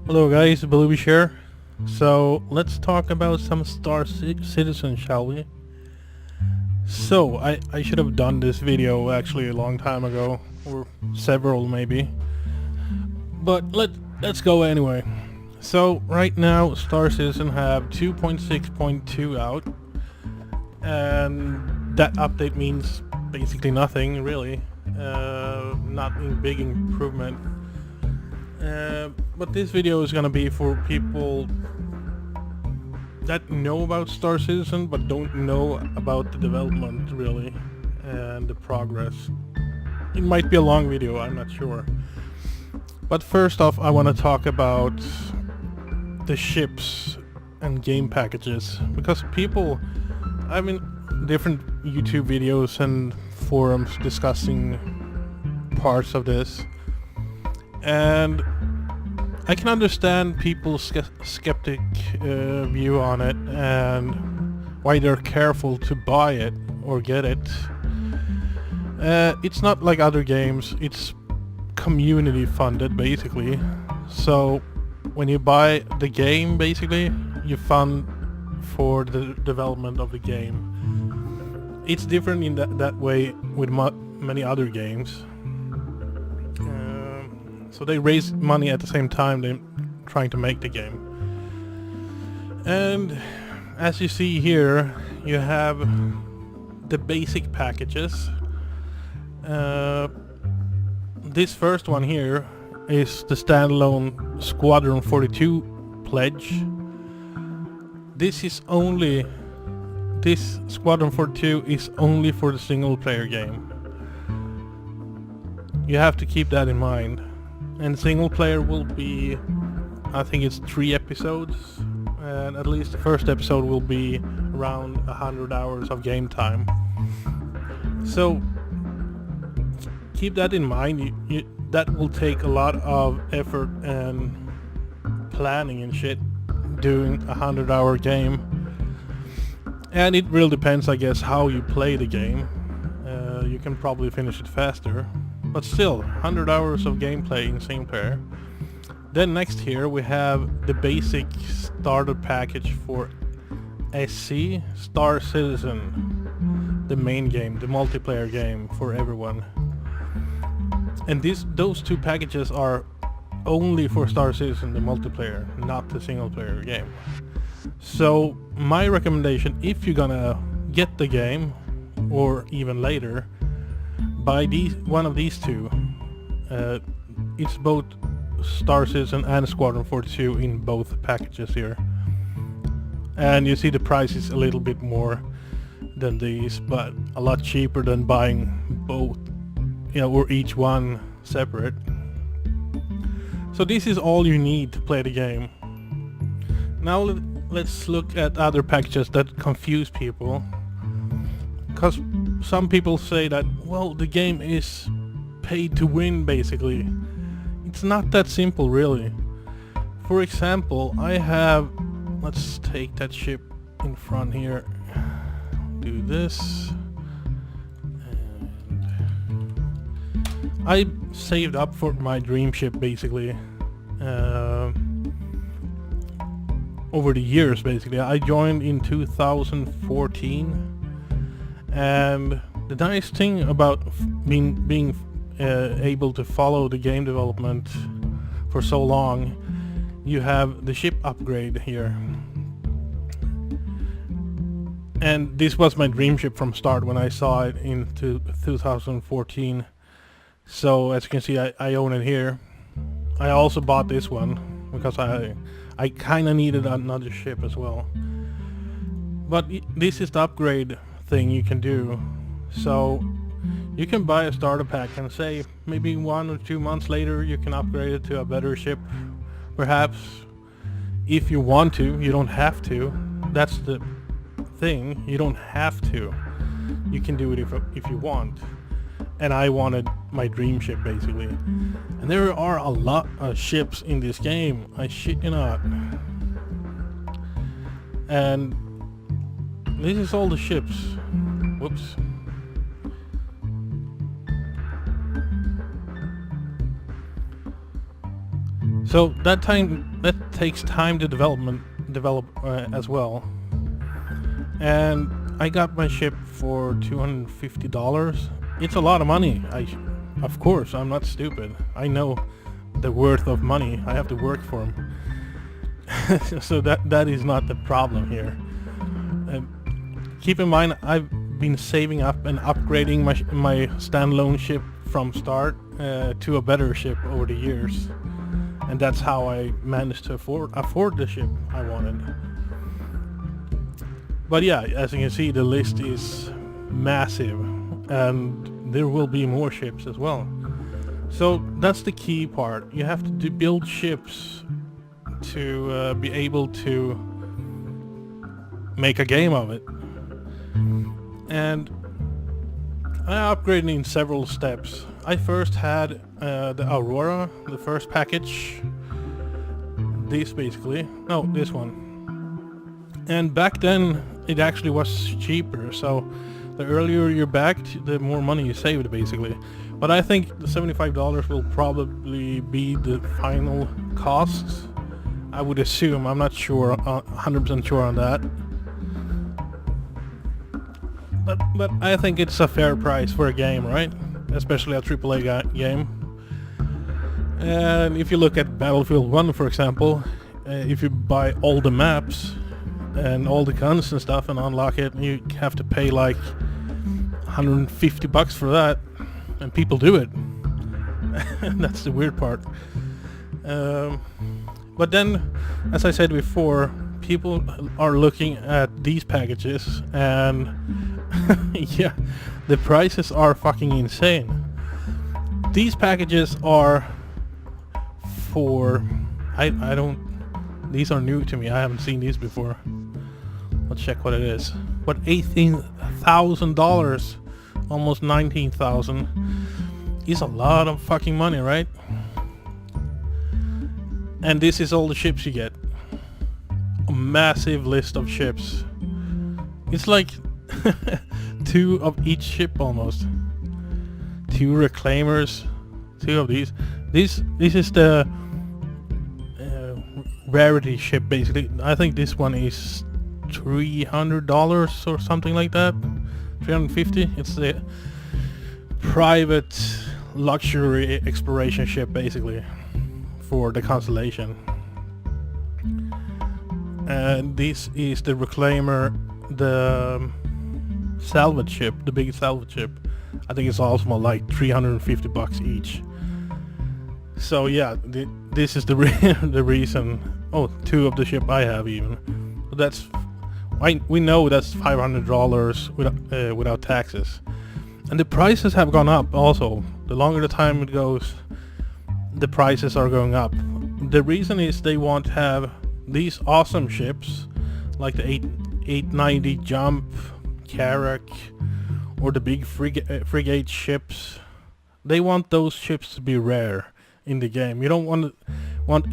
Hello guys, Belubi here. So let's talk about some Citizen, shall we? So I should have done this video actually a long time ago, or several maybe. But let's go anyway. So right now Star Citizen have 2.6.2 out, and that update means basically nothing really. Not a big improvement. But this video is gonna be for people that know about Star Citizen but don't know about the development really and the progress. It might be a long video, I'm not sure. But first off, I want to talk about the ships and game packages, because people, I've been different YouTube videos and forums discussing parts of this, and I can understand people's skeptic view on it and why they're careful to buy it or get it. It's not like other games, it's community funded basically. So when you buy the game, basically you fund for the development of the game. It's different in that way with many other games. So they raise money at the same time they're trying to make the game. And as you see here, you have the basic packages. This first one here is the standalone Squadron 42 pledge. This Squadron 42 is only for the single player game. You have to keep that in mind. And single player will be, I think it's 3 episodes, and at least the first episode will be around 100 hours of game time. So keep that in mind. That will take a lot of effort and planning and shit doing a 100-hour game. And it really depends, I guess, how you play the game. You can probably finish it faster. But still, 100 hours of gameplay in single player. Then next here we have the basic starter package for SC, Star Citizen, the main game, the multiplayer game for everyone. And those two packages are only for Star Citizen, the multiplayer, not the single player game. So my recommendation, if you're gonna get the game, or even later, buy one of these two. It's both Star Citizen and Squadron 42 in both packages here. And you see the price is a little bit more than these, but a lot cheaper than buying both, or each one separate. So this is all you need to play the game. Now let's look at other packages that confuse people. Because some people say that, well, the game is paid to win basically. It's not that simple really. For example, let's take that ship in front here, do this, and I saved up for my dream ship basically over the years basically. I joined in 2014. And the nice thing about being able to follow the game development for so long, you have the ship upgrade here. And this was my dream ship from start when I saw it in 2014. So as you can see, I own it here. I also bought this one because I kind of needed another ship as well. But this is the upgrade thing you can do. So you can buy a starter pack and say maybe 1 or 2 months later you can upgrade it to a better ship, perhaps, if you want to. You don't have to. That's the thing, you don't have to. You can do it if you want. And I wanted my dream ship basically. And there are a lot of ships in this game, I shit you not. And this is all the ships. Whoops. So that takes time to develop as well. And I got my ship for $250. It's a lot of money. Of course, I'm not stupid. I know the worth of money. I have to work for them. So that is not the problem here. Keep in mind, I've been saving up and upgrading my standalone ship from start to a better ship over the years, and that's how I managed to afford the ship I wanted. But yeah, as you can see, the list is massive, and there will be more ships as well. So that's the key part. You have to build ships to be able to make a game of it. And I upgraded in several steps. I first had the Aurora, the first package. This basically. No, this one. And back then it actually was cheaper, so the earlier you're backed, the more money you saved basically. But I think the $75 will probably be the final cost. I would assume. I'm not sure, 100% sure on that. But I think it's a fair price for a game, right? Especially a AAA game. And if you look at Battlefield 1, for example, if you buy all the maps and all the guns and stuff and unlock it, you have to pay like $150 for that, and people do it. That's the weird part. But then, as I said before, people are looking at these packages, and yeah, the prices are fucking insane. These packages are for... I don't... These are new to me. I haven't seen these before. Let's check what it is. But $18,000, almost $19,000, is a lot of fucking money, right? And this is all the ships you get. A massive list of ships. It's like 2 of each ship almost. 2 reclaimers, 2 of these. This is the rarity ship basically. I think this one is $300 or something like that. $350. It's the private luxury exploration ship basically for the Constellation. And this is the reclaimer, the salvage ship, the big salvage ship. I think it's also like $350 each. So yeah, this is the the reason. Oh, 2 of the ship I have even. But that's we know that's $500 without taxes. And the prices have gone up also. The longer the time it goes, the prices are going up. The reason is they want to have these awesome ships like the 890 Jump, Carrack, or the big frigate ships. They want those ships to be rare in the game. You don't want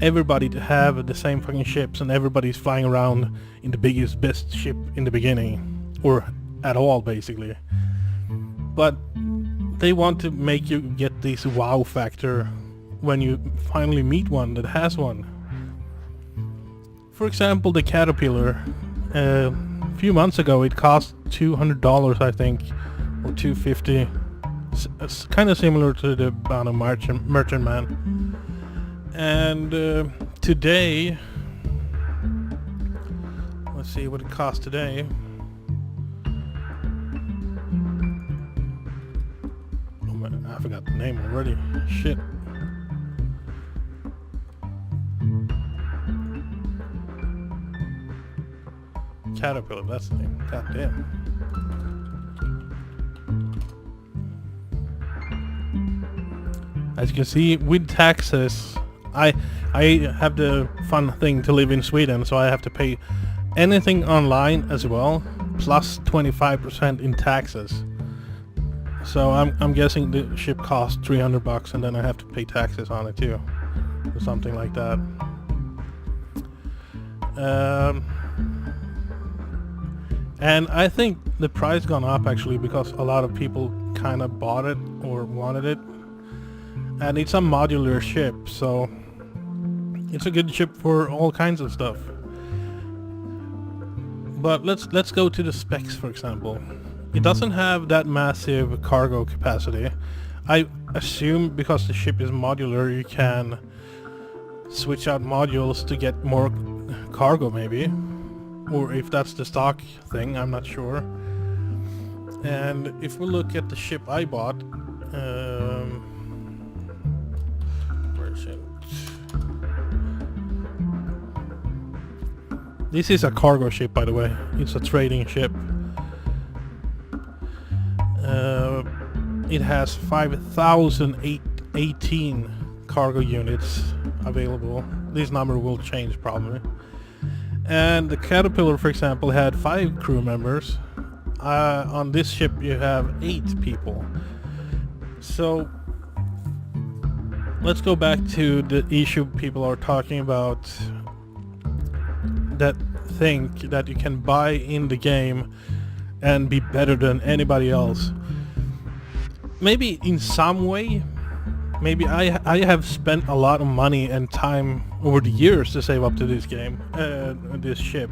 everybody to have the same fucking ships and everybody's flying around in the biggest, best ship in the beginning, or at all basically. But they want to make you get this wow factor when you finally meet one that has one. For example, the Caterpillar. A few months ago it cost $200, I think, or $250. It's kind of similar to the Bounty Merchantman. And today, let's see what it costs today. Oh man, I forgot the name already. Shit. Caterpillar, that's the name. God damn. As you can see, with taxes, I have the fun thing to live in Sweden, so I have to pay anything online as well, plus 25% in taxes. So I'm guessing the ship costs $300, and then I have to pay taxes on it too, or something like that. And I think the price gone up actually because a lot of people kind of bought it or wanted it. And it's a modular ship, so It's a good ship for all kinds of stuff. But let's go to the specs, for example. It doesn't have that massive cargo capacity. I assume because the ship is modular, you can switch out modules to get more cargo, maybe. Or if that's the stock thing, I'm not sure. And if we look at the ship I bought, where is it? This is a cargo ship, by the way. It's a trading ship. It has 5,018 cargo units available. This number will change probably. And the Caterpillar, for example, had 5 crew members. On this ship you have 8 people. So let's go back to the issue people are talking about, that think that you can buy in the game and be better than anybody else. Maybe in some way, maybe I have spent a lot of money and time over the years to save up to this game, this ship.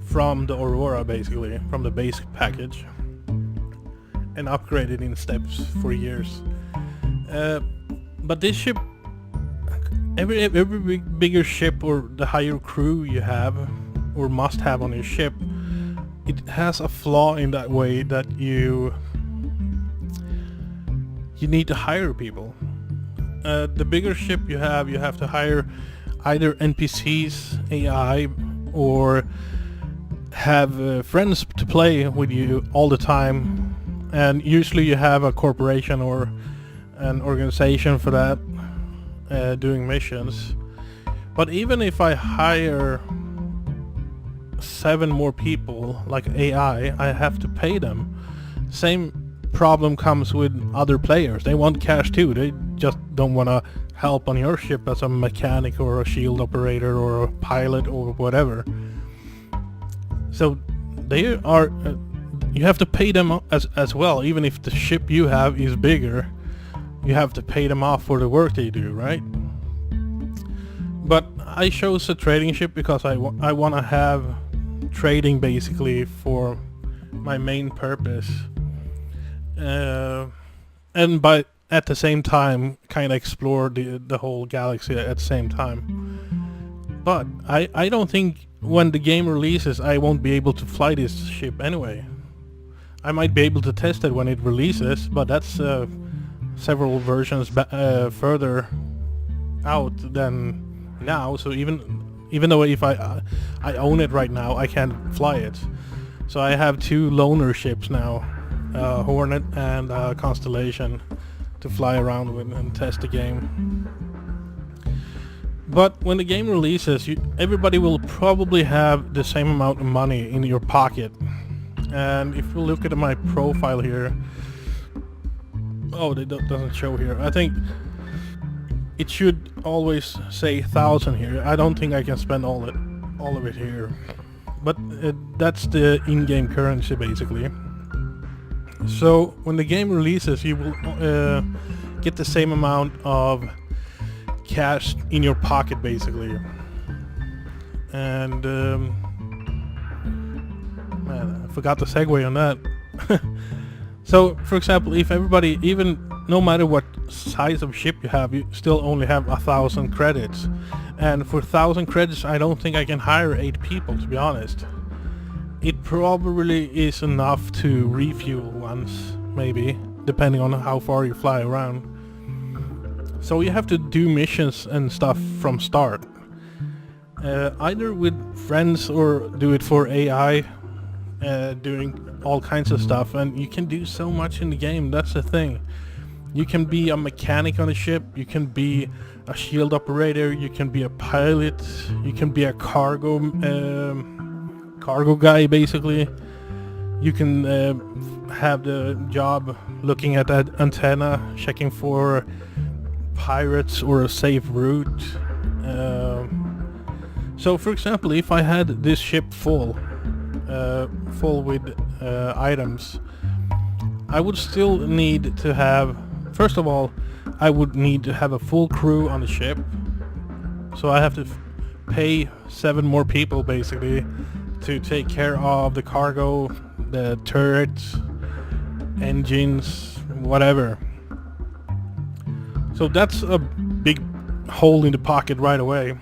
From the Aurora, basically, from the basic package. And upgraded in steps for years. But this ship, every bigger ship or the higher crew you have, or must have on your ship, it has a flaw in that way that you need to hire people. The bigger ship you have to hire either NPCs, AI, or have friends to play with you all the time. And usually you have a corporation or an organization for that, doing missions. But even if I hire 7 more people like AI, I have to pay them. Same problem comes with other players. They want cash too. They just don't want to help on your ship as a mechanic or a shield operator or a pilot or whatever. So they are you have to pay them as well. Even if the ship you have is bigger, you have to pay them off for the work they do, right? But I chose a trading ship because I want to have trading basically for my main purpose. And at the same time kind of explore the whole galaxy at the same time. But I don't think when the game releases I won't be able to fly this ship anyway. I might be able to test it when it releases, but that's several versions further out than now. So even though if I own it right now, I can't fly it. So I have 2 loaner ships now, Hornet and Constellation, to fly around with and test the game. But when the game releases, everybody will probably have the same amount of money in your pocket. And if you look at my profile here, oh, it doesn't show here. I think it should always say 1,000 here. I don't think I can spend all of it here. But that's the in-game currency basically. So when the game releases, you will get the same amount of cash in your pocket basically. And man, I forgot the segue on that. So for example, if everybody, even no matter what size of ship you have, you still only have 1,000 credits. And for 1,000 credits I don't think I can hire 8 people, to be honest. It probably is enough to refuel once, maybe, depending on how far you fly around. So you have to do missions and stuff from start. Either with friends or do it for AI, doing all kinds of stuff. And you can do so much in the game, that's the thing. You can be a mechanic on a ship, you can be a shield operator, you can be a pilot, you can be a cargo guy basically. You can have the job looking at that antenna, checking for pirates or a safe route. So for example, if I had this ship full with items, I would still need to have, first of all, I would need to have a full crew on the ship, So I have to pay 7 more people basically to take care of the cargo, the turrets, engines, whatever. So that's a big hole in the pocket right away.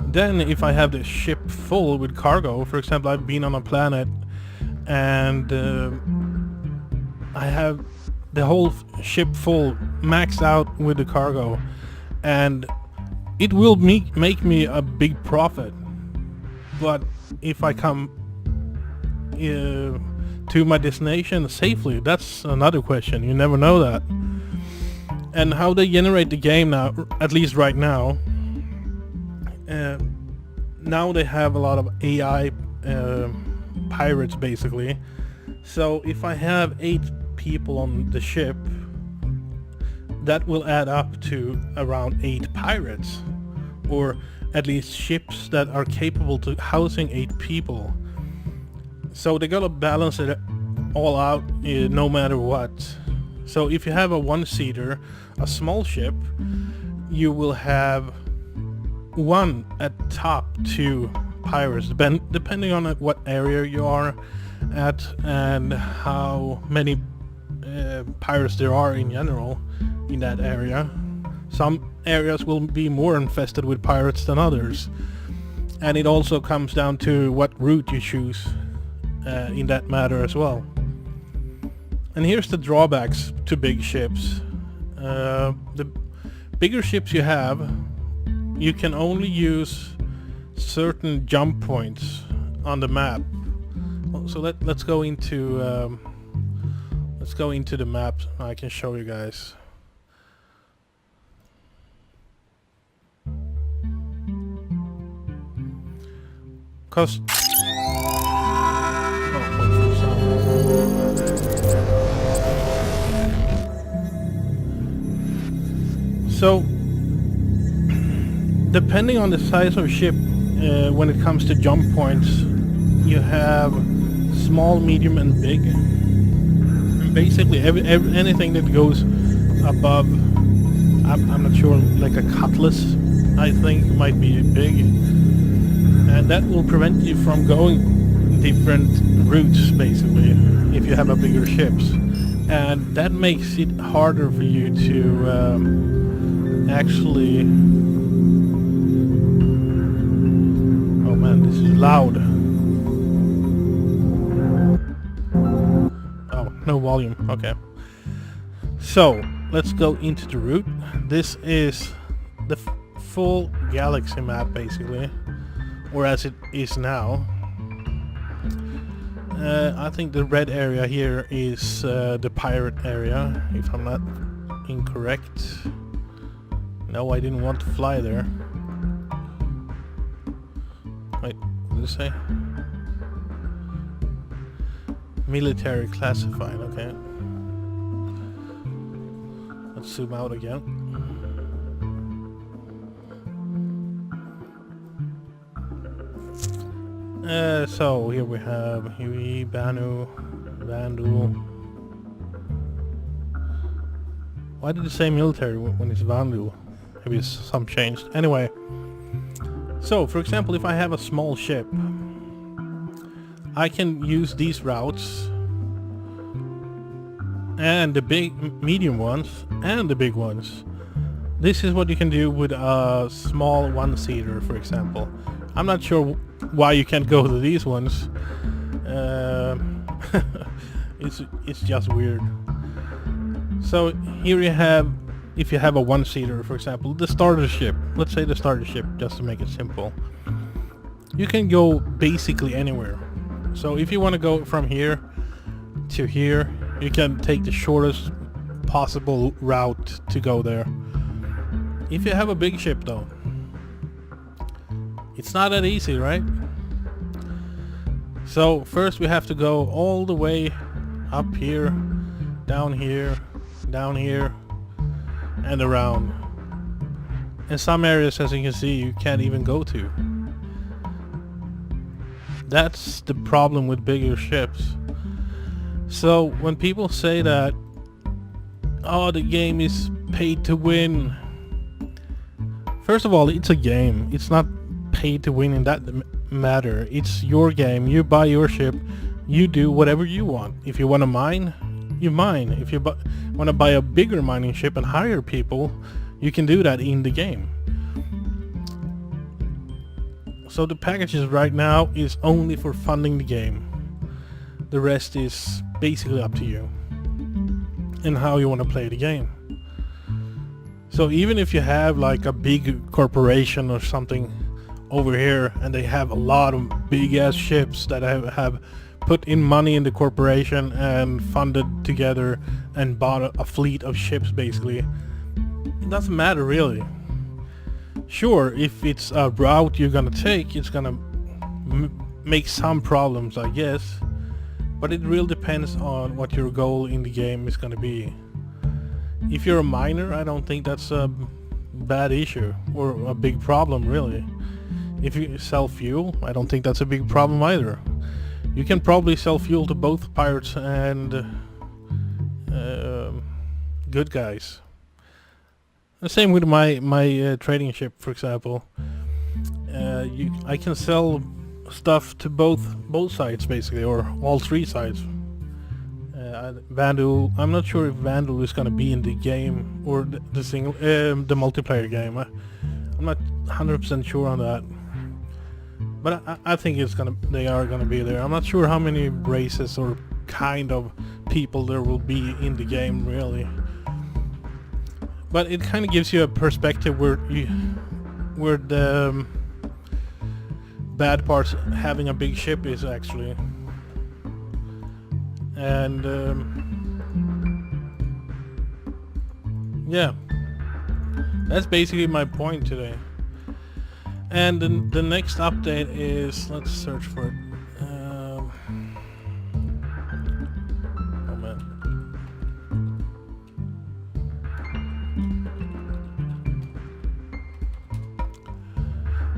Then if I have the ship full with cargo, for example, I've been on a planet and I have the whole ship full, maxed out with the cargo, and it will make me a big profit. But if I come to my destination safely, that's another question. You never know that. And how they generate the game now, at least right now, now they have a lot of AI pirates basically. So if I have 8 people on the ship, that will add up to around 8 pirates, or at least ships that are capable to housing 8 people. So they gotta balance it all out no matter what. So if you have a 1-seater, a small ship, you will have 1 at top 2 pirates, depending on what area you are at and how many pirates there are in general in that area. Some areas will be more infested with pirates than others, and it also comes down to what route you choose in that matter as well. And here's the drawbacks to big ships. The bigger ships you have, you can only use certain jump points on the map. So let's go into the map. I can show you guys. Cause so depending on the size of ship, when it comes to jump points, you have small, medium, and big. And basically, anything that goes above, I'm not sure, like a cutlass, I think might be big, and that will prevent you from going different routes, basically, if you have a bigger ships, and that makes it harder for you to actually. Oh man, this is loud. Oh, no volume. Okay. So let's go into the route. This is the full galaxy map, basically, or as it is now. I think the red area here is the pirate area, if I'm not incorrect. No, I didn't want to fly there. Wait, what did it say? Military classified, okay. Let's zoom out again. So here we have Huey, Banu, Vandal. Why did it say military when it's Vandal? Maybe it's some changed. Anyway, so for example, if I have a small ship, I can use these routes, and the medium ones, and the big ones. This is what you can do with a small 1-seater, for example. I'm not sure why you can't go to these ones. It's just weird. So here you have, if you have a 1-seater, for example, the starter ship. Let's say the starter ship, just to make it simple. You can go basically anywhere. So if you want to go from here to here, you can take the shortest possible route to go there. If you have a big ship though, it's not that easy, right? So first we have to go all the way up here, down here, down here, and around. In some areas, as you can see, you can't even go to. That's the problem with bigger ships. So when people say that, oh, the game is paid to win, First of all, it's a game. It's not pay to win in that matter. It's your game. You buy your ship. You do whatever you want. If you want to mine, you mine. If you want to buy a bigger mining ship and hire people, you can do that in the game. So the packages right now is only for funding the game. The rest is basically up to you and how you want to play the game. So even if you have like a big corporation or something over here and they have a lot of big ass ships that have put in money in the corporation and funded together and bought a fleet of ships, basically, it doesn't matter really. Sure, if it's a route you're gonna take, it's gonna make some problems, I guess, but it really depends on what your goal in the game is gonna be. If you're a miner, I don't think that's a bad issue or a big problem really. If you sell fuel, I don't think that's a big problem either. You can probably sell fuel to both pirates and good guys. The same with my trading ship, for example. I can sell stuff to both sides basically, or all three sides. Vandal, I'm not sure if Vandal is gonna be in the game or the single, the multiplayer game. I'm not 100% sure on that, but I think they are gonna be there. I'm not sure how many races or kind of people there will be in the game really, but it kind of gives you a perspective where the bad parts having a big ship is actually. And yeah, that's basically my point today. And the next update is, let's search for it. Oh man.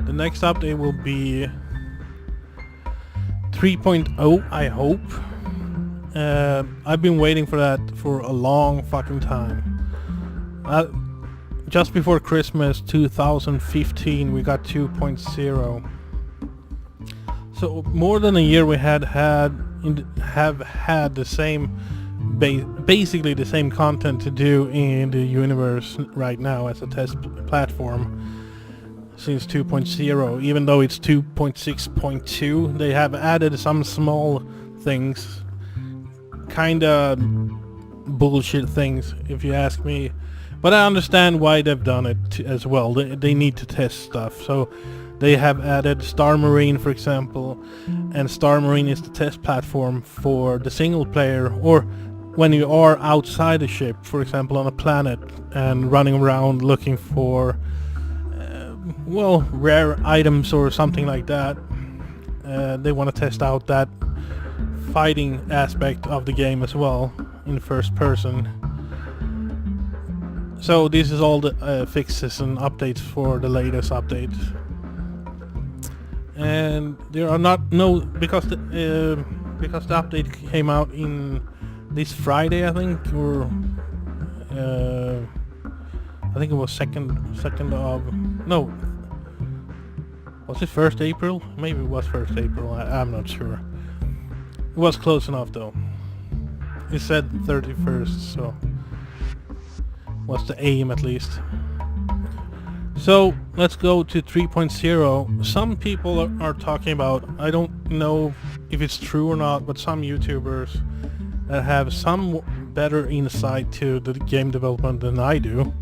The next update will be 3.0, I hope. I've been waiting for that for a long fucking time. Just before Christmas 2015 we got 2.0. So more than a year we have had the same basically the same content to do in the universe right now as a test platform since 2.0. Even though it's 2.6.2, they have added some small things, kinda bullshit things if you ask me, but I understand why they've done it as well. They need to test stuff, so they have added Star Marine, for example, and Star Marine is the test platform for the single player, or when you are outside a ship, for example on a planet, and running around looking for well, rare items or something like that. They want to test out that fighting aspect of the game as well in first person. So this is all the fixes and updates for the latest update. And there are because the update came out in this Friday, I think, or I think it was second of, no, was it 1st April? Maybe it was 1st April, I'm not sure. It was close enough though. It said 31st, so was the aim at least. So let's go to 3.0. Some people are talking about, I don't know if it's true or not, but some YouTubers that have some better insight to the game development than I do,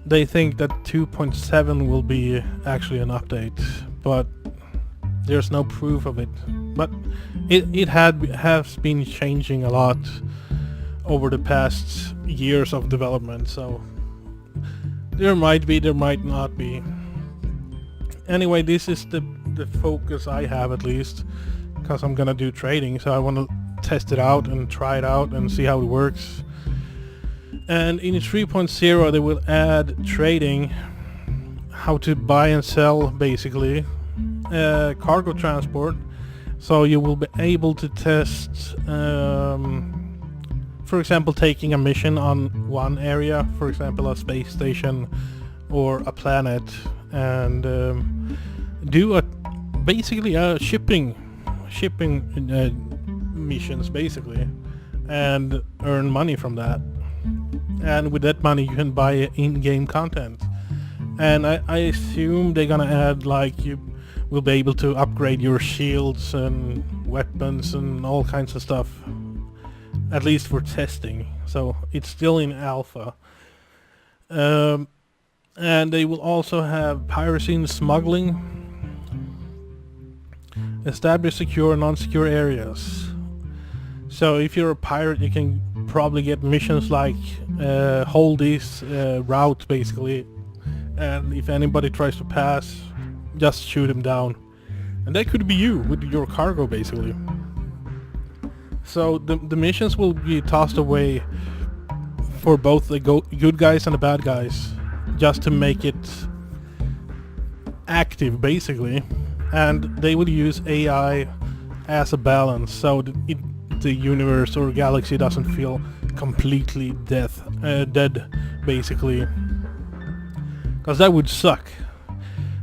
they think that 2.7 will be actually an update, but there's no proof of it. But it has been changing a lot over the past years of development, so there might be, there might not be. Anyway, this is the focus I have, at least, because I'm gonna do trading, so I want to test it out and try it out and see how it works. And in 3.0 they will add trading, how to buy and sell, basically, cargo transport, so you will be able to test for example, taking a mission on one area, for example, a space station or a planet, and do basically a shipping missions basically, and earn money from that. And with that money you can buy in-game content. And I assume they're gonna add, like, you will be able to upgrade your shields and weapons and all kinds of stuff, at least for testing. So it's still in alpha. And they will also have piracy and smuggling. Establish secure and non-secure areas. So if you're a pirate, you can probably get missions like hold this route basically, and if anybody tries to pass, just shoot him down. And that could be you with your cargo basically. So the missions will be tossed away for both the good guys and the bad guys, just to make it active basically. And they will use AI as a balance, so the universe or galaxy doesn't feel completely dead basically, because that would suck.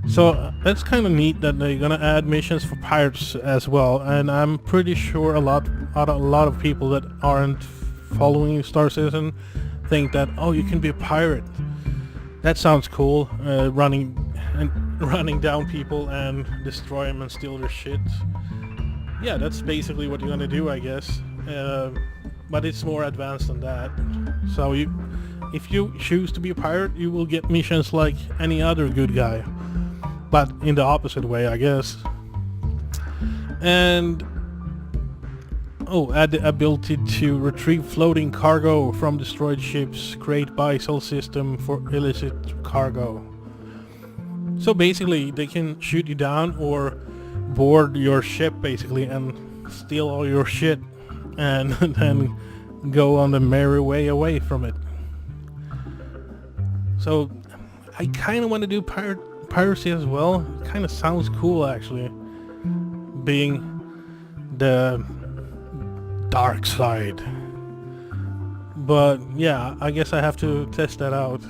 So that's kind of neat that they're gonna add missions for pirates as well. And I'm pretty sure a lot of people that aren't following Star Citizen think that, oh, you can be a pirate, that sounds cool, running down people and destroy them and steal their shit. Yeah, that's basically what you're gonna do, I guess. But it's more advanced than that. So if you choose to be a pirate, you will get missions like any other good guy, but in the opposite way, I guess. And add the ability to retrieve floating cargo from destroyed ships, create buy-sell system for illicit cargo. So basically they can shoot you down or board your ship basically and steal all your shit, and then go on the merry way away from it. So I kind of want to do piracy as well. It kind of sounds cool actually, being the dark side. But yeah, I guess I have to test that out.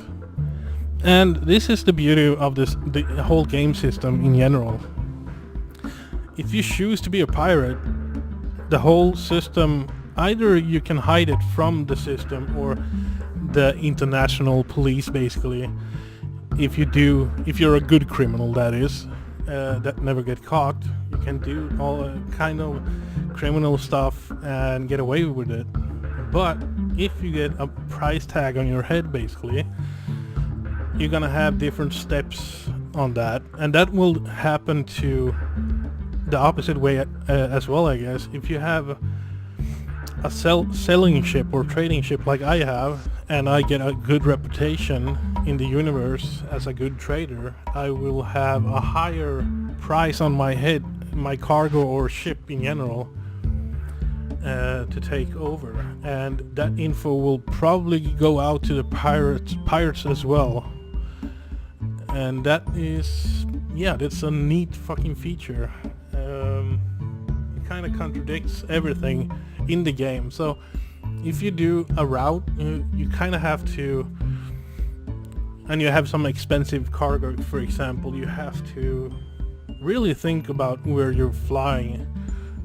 And this is the beauty of the whole game system in general. If you choose to be a pirate, the whole system, either you can hide it from the system or the international police basically. If you're a good criminal, that is, that never get caught, you can do all kind of criminal stuff and get away with it. But if you get a price tag on your head basically, you're gonna have different steps on that, and that will happen to the opposite way as well, I guess. If you have a selling ship or trading ship like I have, and I get a good reputation in the universe as a good trader, I will have a higher price on my head, my cargo or ship in general, to take over. And that info will probably go out to the pirates as well. And that is, yeah, that's a neat fucking feature. It kind of contradicts everything in the game. So if you do a route, you kind of have to, and you have some expensive cargo, for example, you have to really think about where you're flying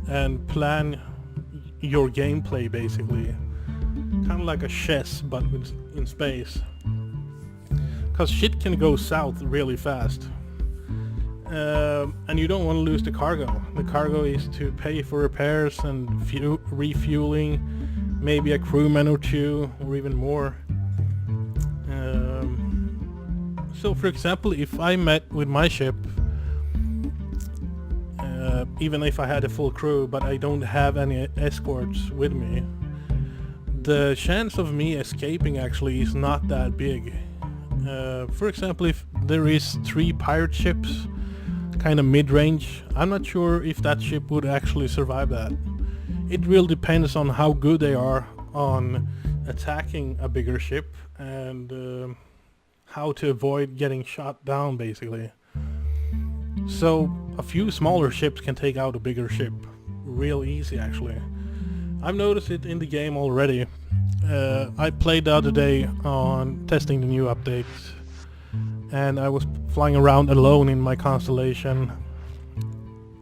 and plan your gameplay basically. Kind of like a chess, but in space. Because shit can go south really fast. And you don't want to lose the cargo. The cargo is to pay for repairs and refueling, maybe a crewman or two, or even more. So for example, if I met with my ship, even if I had a full crew, but I don't have any escorts with me, the chance of me escaping actually is not that big. For example, if there is 3 pirate ships, kind of mid-range, I'm not sure if that ship would actually survive that. It really depends on how good they are on attacking a bigger ship, and how to avoid getting shot down basically. So a few smaller ships can take out a bigger ship real easy actually. I've noticed it in the game already. I played the other day on testing the new updates, and I was flying around alone in my constellation,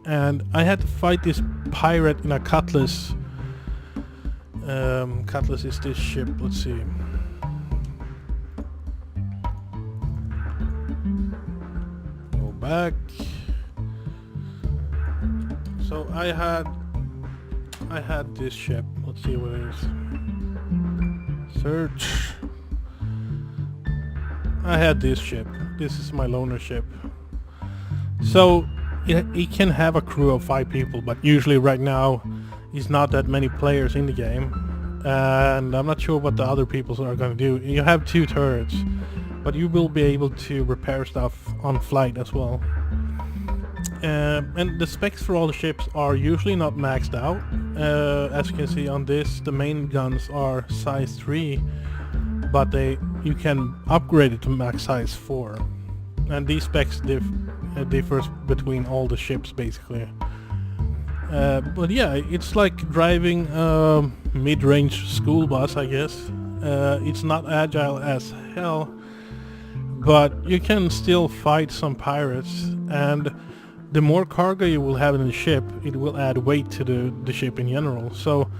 and I had to fight this pirate in a cutlass. Cutlass is this ship, let's see. Go back. So I had this ship, let's see what it is. Search. I had this ship. This is my loner ship. So it can have a crew of 5 people, but usually right now it's not that many players in the game, and I'm not sure what the other people are going to do. You have 2 turrets, but you will be able to repair stuff on flight as well. And the specs for all the ships are usually not maxed out. As you can see on this, the main guns are size 3, but you can upgrade it to max size 4. And these specs differs between all the ships basically. But yeah, it's like driving a mid-range school bus, I guess. It's not agile as hell, but you can still fight some pirates, and the more cargo you will have in the ship, it will add weight to the ship in general. So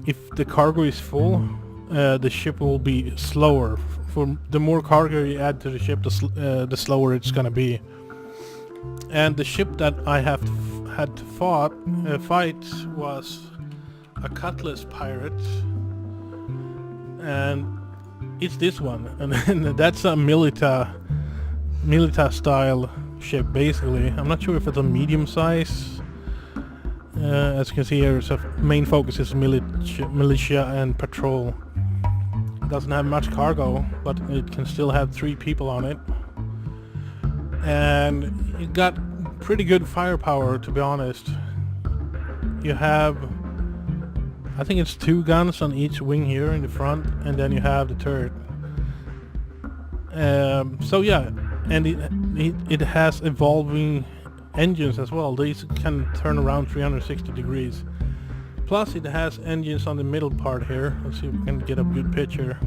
if the cargo is full, the ship will be slower. For the more cargo you add to the ship, the slower it's gonna be. And the ship that I had to fight was a cutlass pirate, and it's this one, and that's a milita style ship basically. I'm not sure if it's a medium size. As you can see here, its main focus is militia and patrol. It doesn't have much cargo, but it can still have 3 people on it, and it got pretty good firepower, to be honest. You have, I think it's 2 guns on each wing here in the front, and then you have the turret. So yeah, and it has evolving engines as well. These can turn around 360 degrees. Plus it has engines on the middle part here. Let's see if we can get a good picture.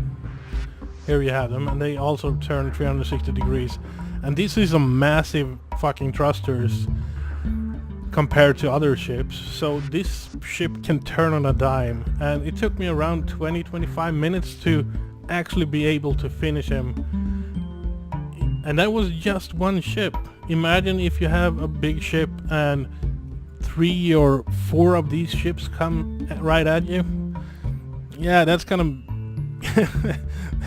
Here you have them, and they also turn 360 degrees. And this is a massive fucking thrusters compared to other ships. So this ship can turn on a dime, and it took me around 20-25 minutes to actually be able to finish him. And that was just one ship. Imagine if you have a big ship and 3 or 4 of these ships come right at you. Yeah, that's gonna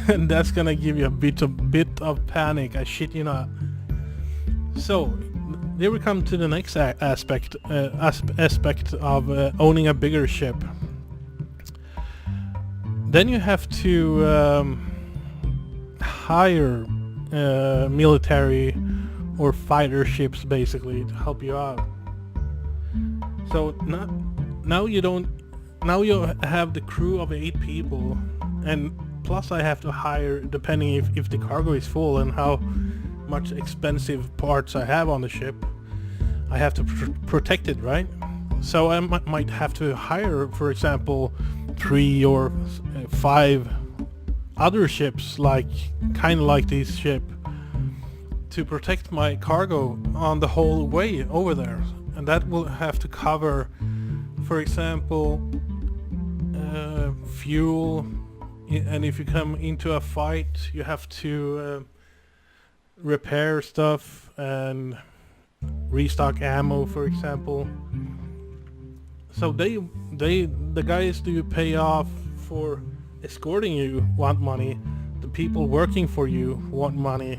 that's gonna give you a bit of panic, I shit you not. So there we come to the next aspect of owning a bigger ship. Then you have to hire military or fighter ships basically to help you out. So now you have the crew of 8 people, and plus I have to hire, depending if the cargo is full and how much expensive parts I have on the ship, I have to protect it, right? So I might have to hire, for example, 3 or 5 other ships, kind of like this ship, to protect my cargo on the whole way over there. And that will have to cover, for example, fuel, and if you come into a fight you have to repair stuff and restock ammo, for example. So the guys you pay off for escorting you want money, the people working for you want money.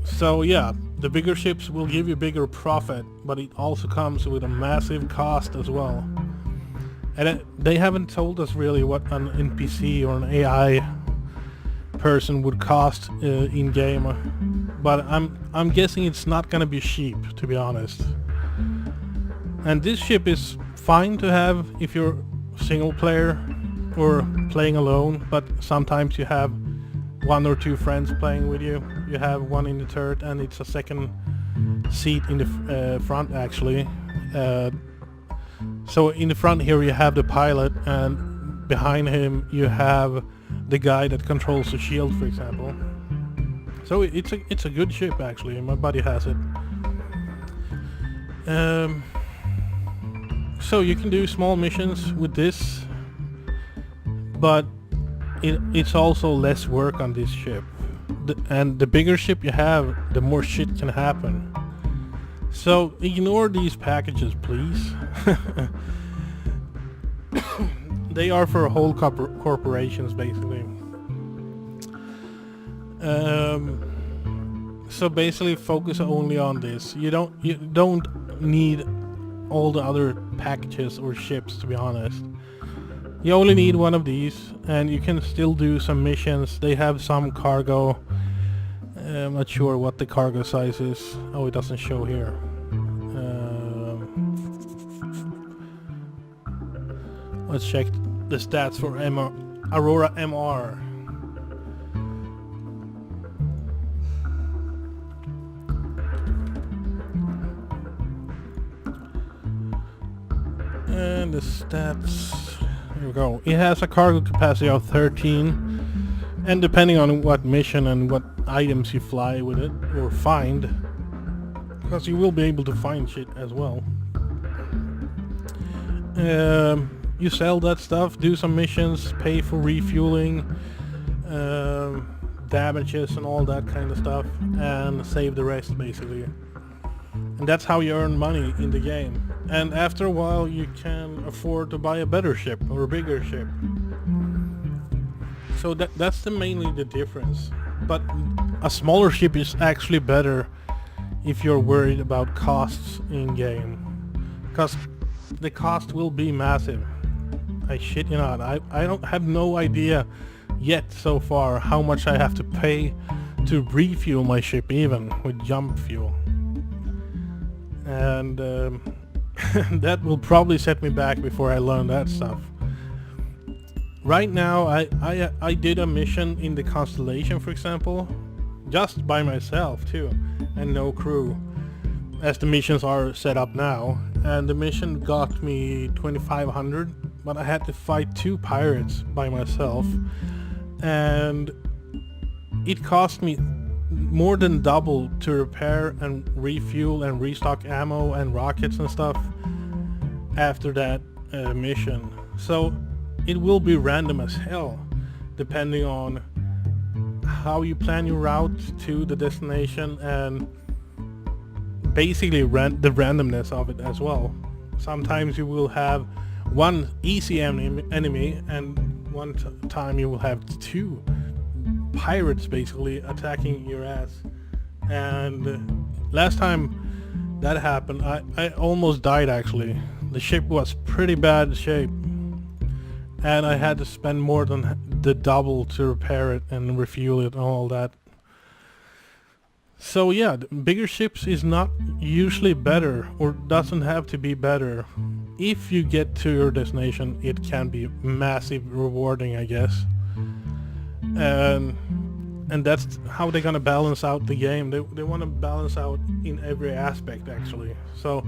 So yeah, the bigger ships will give you bigger profit, but it also comes with a massive cost as well. And they haven't told us really what an NPC or an AI person would cost in game, but I'm guessing it's not gonna be cheap, to be honest. And this ship is fine to have if you're single player or playing alone, but sometimes you have 1 or 2 friends playing with you. You have one in the turret, and it's a second seat in the front actually. So in the front here you have the pilot, and behind him you have the guy that controls the shield, for example. So it's a good ship actually. My buddy has it. So you can do small missions with this, but it's also less work on this ship. And the bigger ship you have, the more shit can happen. So ignore these packages, please. They are for whole corporations, basically. So basically, focus only on this. You don't need all the other packages or ships, to be honest. You only need one of these, and you can still do some missions. They have some cargo. I'm not sure what the cargo size is. Oh, it doesn't show here. Let's check the stats for Aurora MR. And the stats, here we go. It has a cargo capacity of 13, and depending on what mission and what items you fly with it, or find, because you will be able to find shit as well. You sell that stuff, do some missions, pay for refueling, damages and all that kind of stuff, and save the rest basically. And that's how you earn money in the game. And after a while you can afford to buy a better ship or a bigger ship. So that's mainly the difference. But a smaller ship is actually better if you're worried about costs in game, because the cost will be massive. I shit you not, I don't have no idea yet so far how much I have to pay to refuel my ship, even with jump fuel. And that will probably set me back before I learn that stuff. Right now I did a mission in the Constellation, for example, just by myself too, and no crew, as the missions are set up now. And the mission got me 2,500, but I had to fight 2 pirates by myself, and it cost me more than double to repair and refuel and restock ammo and rockets and stuff after that mission. So it will be random as hell, depending on how you plan your route to the destination, and basically the randomness of it as well. Sometimes you will have one easy enemy, and one time you will have 2 pirates basically attacking your ass. And last time that happened, I almost died actually. The ship was pretty bad shape, and I had to spend more than the double to repair it and refuel it and all that. So yeah, bigger ships is not usually better, or doesn't have to be better. If you get to your destination, it can be massive rewarding, I guess. And that's how they're gonna balance out the game. They want to balance out in every aspect actually. So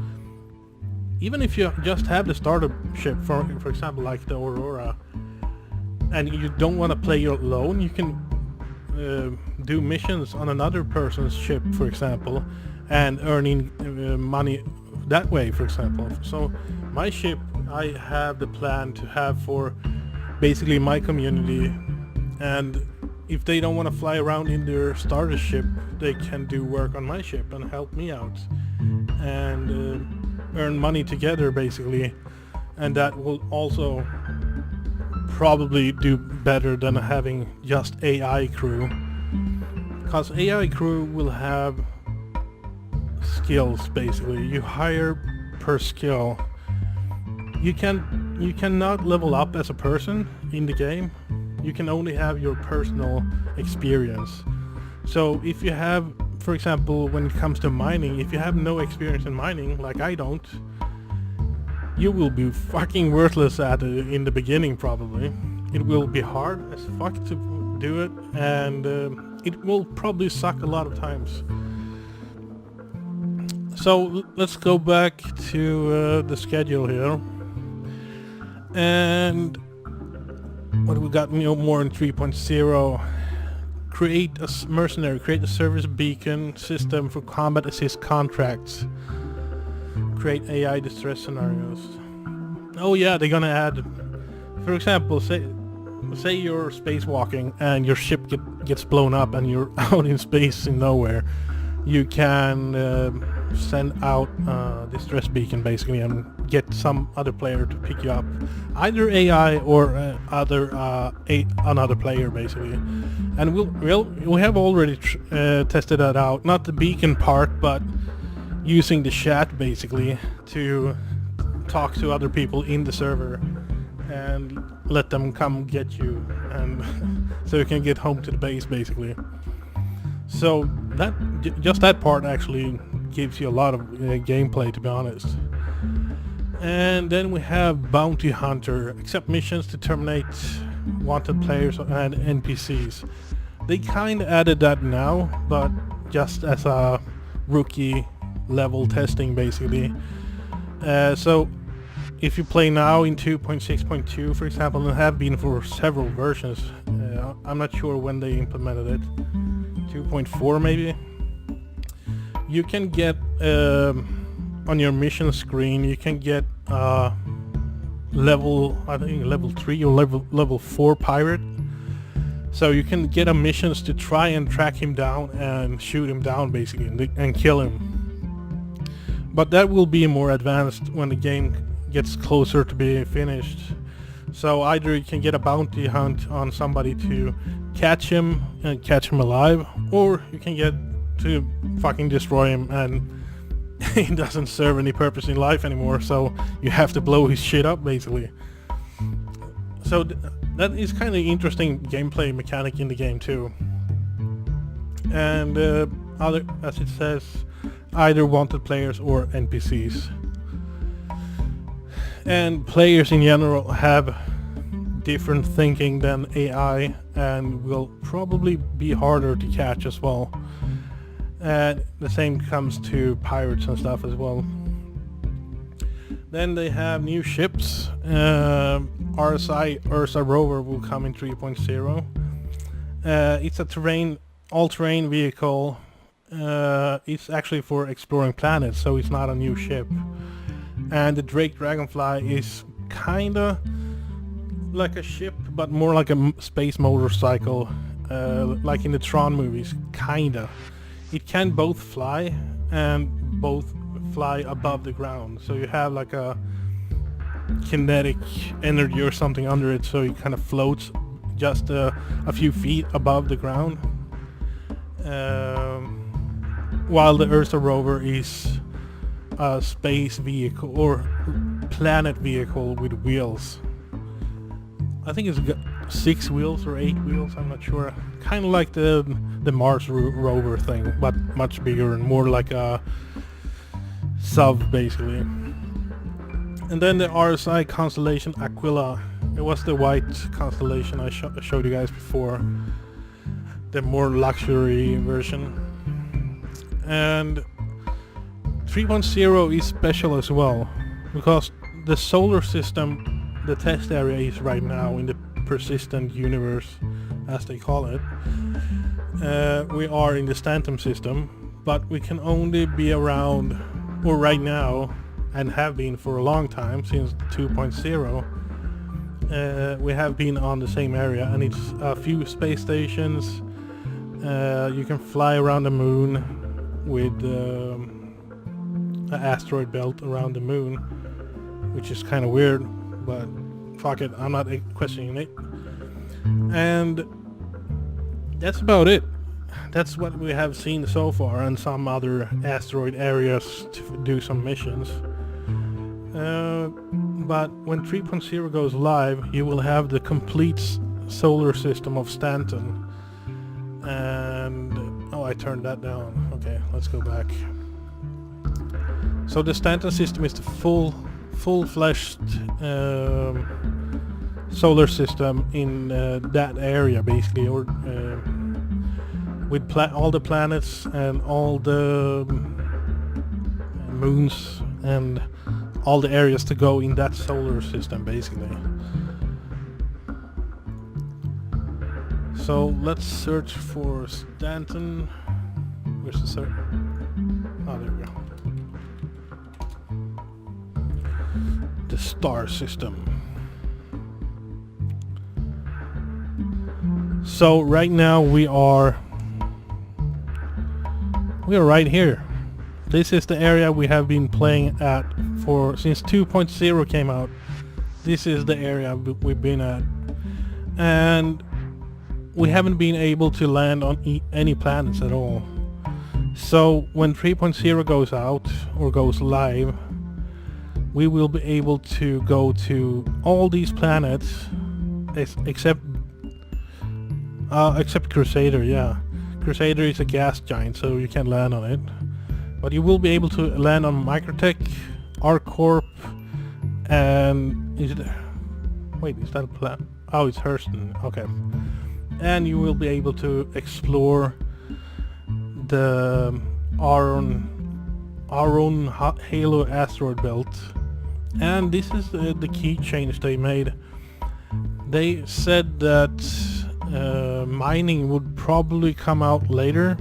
even if you just have the starter ship, for example like the Aurora, and you don't want to play alone, you can do missions on another person's ship, for example, and earning money that way, for example. So my ship, I have the plan to have for basically my community, and if they don't want to fly around in their starter ship, they can do work on my ship and help me out, and earn money together basically. And that will also probably do better than having just AI crew, because AI crew will have skills basically. You hire per skill. You cannot level up as a person in the game. You can only have your personal experience. So if you have, for example, when it comes to mining, if you have no experience in mining, like I don't, you will be fucking worthless at it in the beginning probably. It will be hard as fuck to do it, and it will probably suck a lot of times. So let's go back to the schedule here. And what we got more in 3.0. Create a mercenary, create a service beacon system for combat assist contracts. Create AI distress scenarios. Oh yeah, they're gonna add, for example, say you're spacewalking and your ship gets blown up and you're out in space in nowhere. You can send out a distress beacon basically and get some other player to pick you up, either AI or another player basically. And we have already tested that out, not the beacon part, but using the chat basically to talk to other people in the server and let them come get you, and so you can get home to the base basically. So that just that part actually gives you a lot of gameplay, to be honest. And then we have Bounty Hunter. Accept missions to terminate wanted players and NPCs. They kind of added that now, but just as a rookie level testing basically. So if you play now in 2.6.2 for example, and have been for several versions, I'm not sure when they implemented it, 2.4 maybe, you can get on your mission screen, you can get level, I think level 3 or level 4 pirate. So you can get missions to try and track him down and shoot him down basically and kill him. But that will be more advanced when the game gets closer to being finished. So either you can get a bounty hunt on somebody to catch him and catch him alive, or you can get to fucking destroy him and he doesn't serve any purpose in life anymore, so you have to blow his shit up basically. So that is kind of interesting gameplay mechanic in the game too. And other, as it says, either wanted players or NPCs. And players in general have different thinking than AI and will probably be harder to catch as well. And the same comes to pirates and stuff as well. Then they have new ships. RSI Ursa Rover will come in 3.0. It's a all-terrain vehicle. It's actually for exploring planets, so it's not a new ship. And the Drake Dragonfly is kinda like a ship, but more like a space motorcycle, like in the Tron movies, kinda. It can both fly and both fly above the ground, so you have like a kinetic energy or something under it, so it kind of floats just a few feet above the ground, while the Ursa Rover is a space vehicle or planet vehicle with wheels. I think it's got 6 wheels or 8 wheels, I'm not sure. Kind of like the Mars rover thing, but much bigger and more like a SUV basically. And then the RSI constellation Aquila. It was the white constellation I showed you guys before, the more luxury version. And 3.0 is special as well, because the solar system, the test area is right now in the persistent universe, as they call it. We are in the Stanton system, but we can only be around, or right now, and have been for a long time, since 2.0, we have been on the same area, and it's a few space stations. You can fly around the moon with an asteroid belt around the moon, which is kind of weird, but fuck it, I'm not questioning it. And that's about it. That's what we have seen so far, and some other asteroid areas to do some missions. But when 3.0 goes live, you will have the complete solar system of Stanton. And oh, I turned that down. Okay, let's go back. So the Stanton system is the full-fleshed solar system in that area, basically, or with all the planets and all the moons and all the areas to go in that solar system, basically. So let's search for Stanton. Where's the search? Oh, there we go. The star system. So right now we are right here. This is the area we have been playing at since 2.0 came out. This is the area we've been at, and we haven't been able to land on any planets at all. So when 3.0 goes out or goes live, we will be able to go to all these planets except Crusader. Yeah, Crusader is a gas giant, so you can't land on it. But you will be able to land on Microtech, ArcCorp, and is that a planet? Oh, it's Hurston. Okay. And you will be able to explore the Aron Halo asteroid belt. And this is the key change they made. They said that mining would probably come out later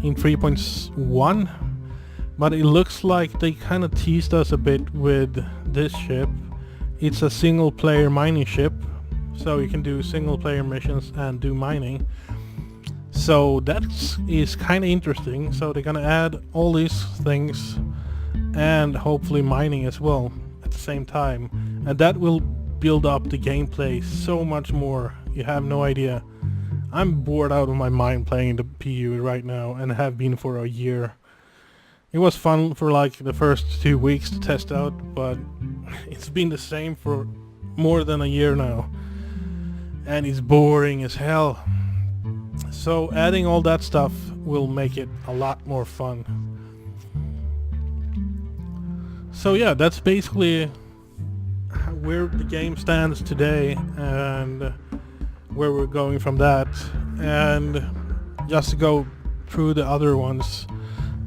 in 3.1, but it looks like they kind of teased us a bit with this ship. It's a single player mining ship, so you can do single player missions and do mining. So that is kind of interesting. So they're gonna add all these things and hopefully mining as well at the same time, and that will build up the gameplay so much more. You have no idea. I'm bored out of my mind playing the PU right now, and have been for a year. It was fun for like the first 2 weeks to test out, but it's been the same for more than a year now, and it's boring as hell. So adding all that stuff will make it a lot more fun. So yeah, that's basically where the game stands today and where we're going from that. And just to go through the other ones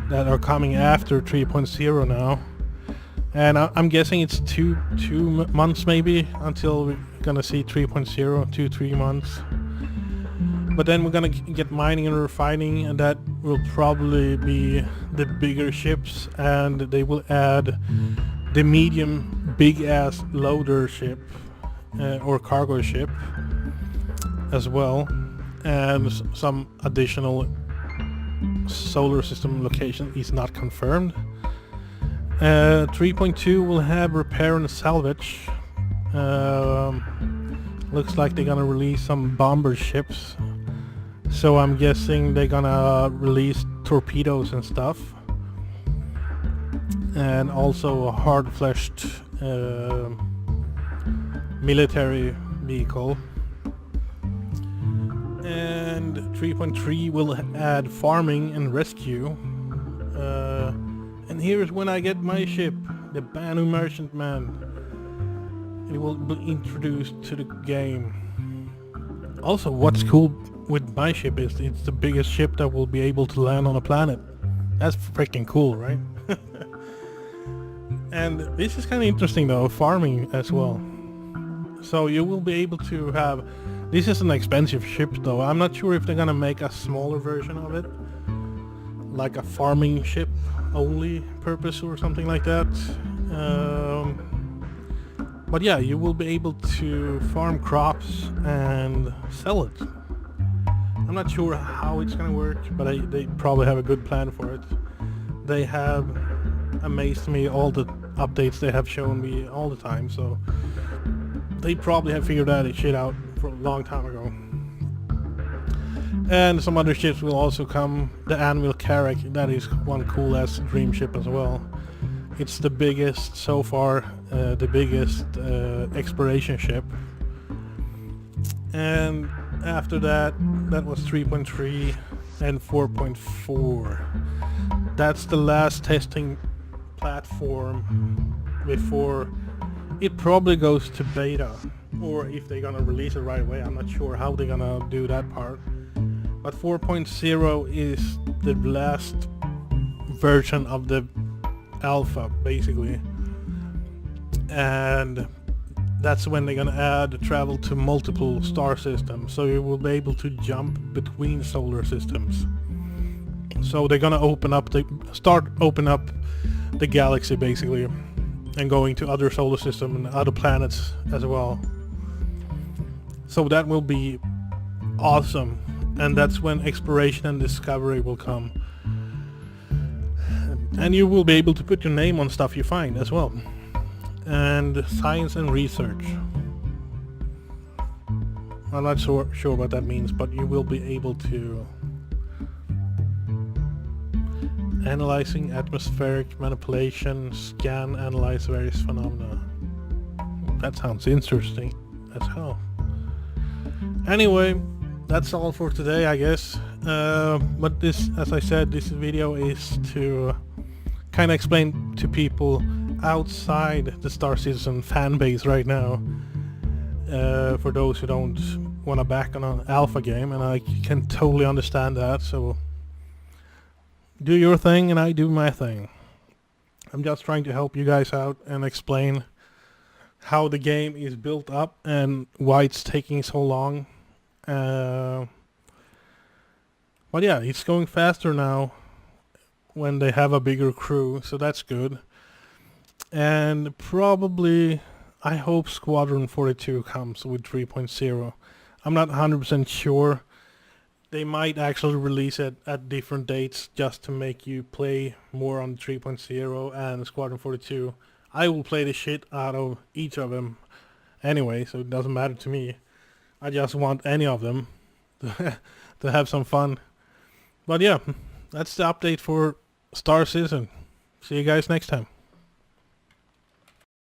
that are coming after 3.0 now, and I'm guessing it's two months maybe until we're gonna see 3.0, 2-3 months. But then we're gonna get mining and refining, and that will probably be the bigger ships, and they will add the medium big ass loader ship or cargo ship as well, and some additional solar system location is not confirmed. 3.2 will have repair and salvage. Looks like they're gonna release some bomber ships, so I'm guessing they're gonna release torpedoes and stuff, and also a hard-fleshed military vehicle. And 3.3 will add farming and rescue. And here's when I get my ship, the Banu Merchantman. It will be introduced to the game. Also, what's cool with my ship is it's the biggest ship that will be able to land on a planet. That's freaking cool, right? And this is kind of interesting though, farming as well. So you will be able to have... This is an expensive ship though. I'm not sure if they're gonna make a smaller version of it, like a farming ship only purpose or something like that. But yeah, you will be able to farm crops and sell it. I'm not sure how it's gonna work, but they probably have a good plan for it. They have amazed me, all the updates they have shown me all the time, so they probably have figured that shit out for a long time ago. And some other ships will also come. The Anvil Carrack, that is one cool ass dream ship as well. It's the biggest so far, the biggest exploration ship. And after that was 3.3 and 4.4. That's the last testing platform before it probably goes to beta, or if they're gonna release it right away. I'm not sure how they're gonna do that part. But 4.0 is the last version of the alpha, basically. And that's when they're gonna add travel to multiple star systems, so you will be able to jump between solar systems. So they're gonna open up the galaxy basically, and going to other solar systems and other planets as well. So that will be awesome, and that's when exploration and discovery will come. And you will be able to put your name on stuff you find as well. And science and research. I'm not sure what that means, but you will be able to analyzing atmospheric manipulation, scan, analyze various phenomena. That sounds interesting as hell. Anyway, that's all for today, I guess. But this, as I said, this video is to kind of explain to people outside the Star Citizen fan base right now, for those who don't want to back on an alpha game, and I can totally understand that. So do your thing and I do my thing. I'm just trying to help you guys out and explain how the game is built up and why it's taking so long. But yeah, it's going faster now when they have a bigger crew, so that's good. And probably, I hope Squadron 42 comes with 3.0. I'm not 100% sure. They might actually release it at different dates just to make you play more on 3.0 and Squadron 42. I will play the shit out of each of them anyway, so it doesn't matter to me. I just want any of them to have some fun. But yeah, that's the update for Star Citizen. See you guys next time.